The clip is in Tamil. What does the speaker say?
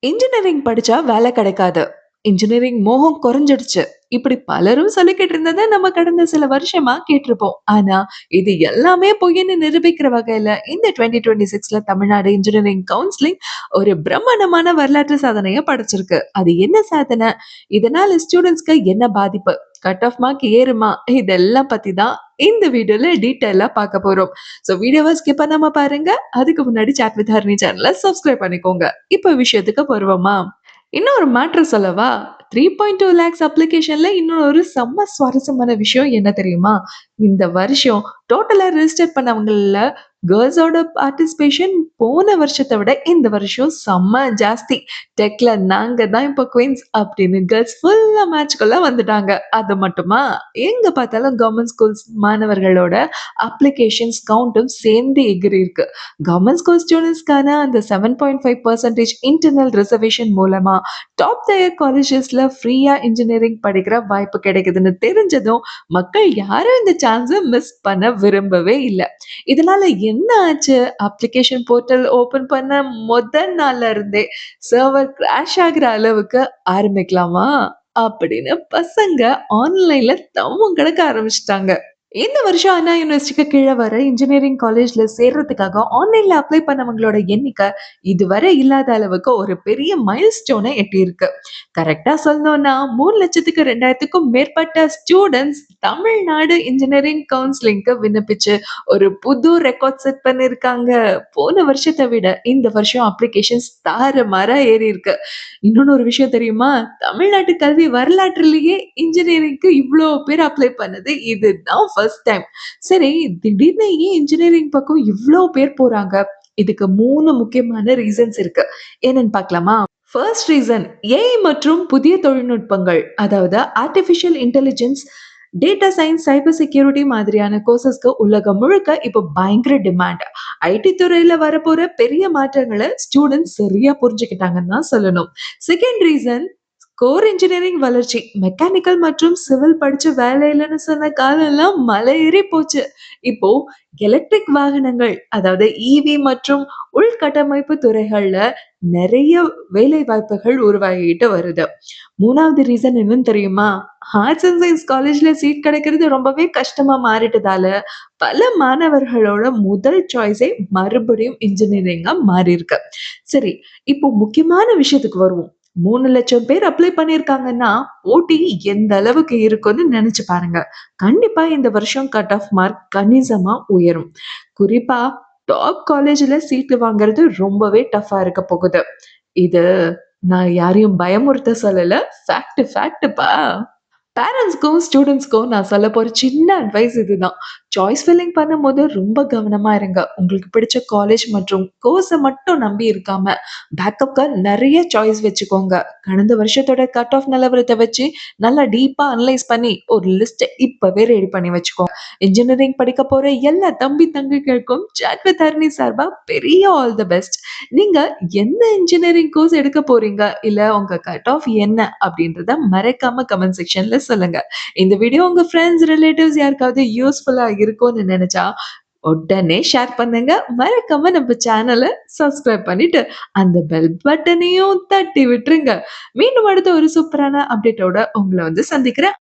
இன்ஜினியரிங் படிச்சா வேலை கிடைக்காது. இன்ஜினியரிங் மோகம் குறைஞ்சிடுச்சு. இப்படி பலரும் சொல்லிக்கிட்டு இருந்தத நம்ம கடந்த சில வருஷமா கேட்டிருப்போம். ஆனா, இது எல்லாமே பொய்ன்னு நிரூபிக்கிற வகையில இந்த 2026ல தமிழ்நாடு இன்ஜினியரிங் கவுன்சிலிங் ஒரு பிரம்மாண்டமான வரலாற்று சாதனைய படைச்சிருக்கு. அது என்ன சாதனை? இதனால ஸ்டூடண்ட்ஸ்க்கு என்ன பாதிப்பு? கட் ஆஃப் மார்க் ஏறுமா? இதெல்லாம் பத்தி தான் இந்த வீடியோல டீட்டெயிலா பார்க்க போறோம். வீடியோவ ஸ்கிப் பண்ணாம பாருங்க. அதுக்கு முன்னாடி சாட் வித் ஹரிணி சேனல சப்ஸ்கிரைப் பண்ணிக்கோங்க. இப்ப விஷயத்துக்கு வருவோமா? இன்னொரு மேட்ரு சொல்லவா? 3.2 லேக்ஸ் அப்ளிகேஷன்ல இன்னொரு செம்ம சுவாரஸ்யமான விஷயம் என்ன தெரியுமா? இந்த வருஷம் டோட்டலா ரிஜிஸ்டர் பண்ணவங்கள்ல கேர்ல்ஸோட பார்ட்டிசிபேஷன் போன வருஷத்த விட இந்த வருஷம் செம்ம ஜாஸ்தி. டெக்ல நாங்க தான் இப்ப குயின்ஸ் அப்படின்னு கேர்ல்ஸ் ஃபுல்லா மேட்ச்க்குள்ள வந்துட்டாங்க. அது மட்டுமா? எங்க பார்த்தாலும் கவர்மெண்ட் ஸ்கூல்ஸ் மாணவர்களோட அப்ளிகேஷன்ஸ் கவுண்ட்டும் சேர்ந்து எகிறியிருக்கு. கவர்மெண்ட் ஸ்கூல் ஸ்டூடண்ட்ஸ்க்கான அந்த 7.5% இன்டர்னல் ரிசர்வேஷன் மூலமா டாப் டயர் காலேஜஸ்ல ஃப்ரீயா இன்ஜினியரிங் படிக்கிற வாய்ப்பு கிடைக்குதுன்னு தெரிஞ்சதும் மக்கள் யாரும் இந்த சான்ஸை மிஸ் பண்ண விரும்பவே இல்லை. இதனால என்ன ஆச்சு? அப்ளிகேஷன் போர்ட்டல் ஓபன் பண்ண முதல் நாள்ல இருந்தே சர்வர் கிராஷ் ஆகுற அளவுக்கு ஆரம்பிக்கலாமா அப்படின்னு பசங்க ஆன்லைன்ல தம்மம் கிடக்க ஆரம்பிச்சிட்டாங்க. இந்த வருஷம் அண்ணா யூனிவர்சிட்டிக்கு கீழ வர இன்ஜினியரிங் காலேஜ்ல சேர்றதுக்காக ஆன்லைன்ல அப்ளை பண்ணவங்களோட எண்ணிக்கை இதுவரை இல்லாத அளவுக்கு ஒரு பெரிய மைல்ஸ்டோனை எட்டியிருக்கு. கரெக்ட்டா சொல்லணும்னா 3,02,000க்கும் மேற்பட்ட ஸ்டூடண்ட்ஸ் தமிழ்நாடு இன்ஜினியரிங் கவுன்சிலிங்க்கு விண்ணப்பிச்சு ஒரு புது ரெக்கார்ட் செட் பண்ணியிருக்காங்க. போன வருஷத்த விட இந்த வருஷம் அப்ளிகேஷன்ஸ் தாறுமாறா ஏறியிருக்கு. இன்னொன்னு ஒரு விஷயம் தெரியுமா? தமிழ்நாட்டு கல்வி வரலாற்றிலேயே இன்ஜினியரிங்க்கு இவ்ளோ பேர் அப்ளை பண்ணது இதுதான் ஃபர்ஸ்ட் டைம். சரி, திடீர்னு ஏன் இன்ஜினியரிங் பக்கம் இவ்ளோ பேர் போறாங்க? இதுக்கு 3 முக்கியமான ரீசன்ஸ் இருக்கு. என்னன்னு பார்க்கலாமா? ஃபர்ஸ்ட் ரீசன் ஏஐ மற்றும் புதிய தொழில்நுட்பங்கள். அதாவது artificial intelligence, data science, cyber security மாதிரியான கோர்சஸ்க்கு உலகம் முழுக்க இப்போ பயங்கர டிமாண்ட். ஐடி துறையில வரப்போற பெரிய மாற்றங்கள ஸ்டூடண்ட்ஸ் சரியா புரிஞ்சுக்கிட்டாங்கன்னு தான் சொல்லணும். செகண்ட் ரீசன் கோர் இன்ஜினியரிங் வளர்ச்சி. மெக்கானிக்கல் மற்றும் சிவில் படிச்சு வேலை இல்லைன்னு சொன்ன காலம்லாம் மலை ஏறி போச்சு. இப்போ எலக்ட்ரிக் வாகனங்கள், அதாவது இவி மற்றும் உள்கட்டமைப்பு துறைகள்ல நிறைய வேலை வாய்ப்புகள் உருவாகிட்டு வருது. மூணாவது ரீசன் என்னன்னு தெரியுமா? ஆர்ட்ஸ் அண்ட் சயின்ஸ் காலேஜ்ல சீட் கிடைக்கிறது ரொம்பவே கஷ்டமா மாறிட்டதால பல மாணவர்களோட முதல் சாய்ஸே மறுபடியும் இன்ஜினியரிங்கா மாறி இருக்கு. சரி, இப்போ முக்கியமான விஷயத்துக்கு வருவோம். 3,00,000 பேர் அப்ளை பண்ணியிருக்காங்கன்னா, போட்டி எந்த அளவுக்கு இருக்குன்னு நெனச்சு பாருங்க. கண்டிப்பா இந்த வருஷம் கட் ஆஃப் மார்க் கணிசமா உயரும். குறிப்பா டாப் காலேஜ்ல சீட்டு வாங்குறது ரொம்பவே டஃப்பா இருக்க போகுது. இது நான் யாரையும் பயமுறுத்த சொல்லல. ஃபேக்ட்டுப்பா. பேரண்ட்ஸ்க்கும், ஸ்டூடண்ட்ஸ்க்கும் நான் சொல்லப்போற சின்ன அட்வைஸ் இதுதான். சாய்ஸ் ஃபில்லிங் பண்ணும்போது ரொம்ப கவனமா இருங்க. உங்களுக்கு பிடிச்ச காலேஜ் மற்றும் கோர்ஸ மட்டும் நம்பி இருக்காம, பேக்கப்க்கு நெறைய சாய்ஸ் வச்சுக்கோங்க. கடந்த வருஷத்தோட கட் ஆஃப் நிலவரத்த வச்சு நல்லா டீப்பா அனலைஸ் பண்ணி ஒரு லிஸ்ட்ட இப்பவே ரெடி பண்ணி வச்சுக்கோங்க. இன்ஜினியரிங் படிக்க போற எல்லா தம்பி, தங்கைகளுக்கும் சாட் வித் ஹரிணி சார்பா பெரிய ஆல் தி பெஸ்ட். நீங்க எந்த இன்ஜினியரிங் கோர்ஸ் எடுக்க போறீங்க? இல்ல உங்க கட் ஆஃப் என்ன? அப்படின்றத மறக்காம கமெண்ட் செக்ஷன்ல சொல்லுங்க. இந்த வீடியோ உங்க ஃப்ரெண்ட்ஸ், ரிலேட்டிவ்ஸ் யாருக்காவது யூஸ்ஃபுல்லா இருக்கும்னு நெனச்சா, உடனே ஷேர் பண்ணுங்க. மறக்காம நம்ம சேனல சப்ஸ்கிரைப் பண்ணிட்டு, அந்த பெல் பட்டனையும் தட்டி விட்டுருங்க. மீண்டும் அடுத்த ஒரு சூப்பரான அப்டேட்டோட உங்கள வந்து சந்திக்கிறேன்.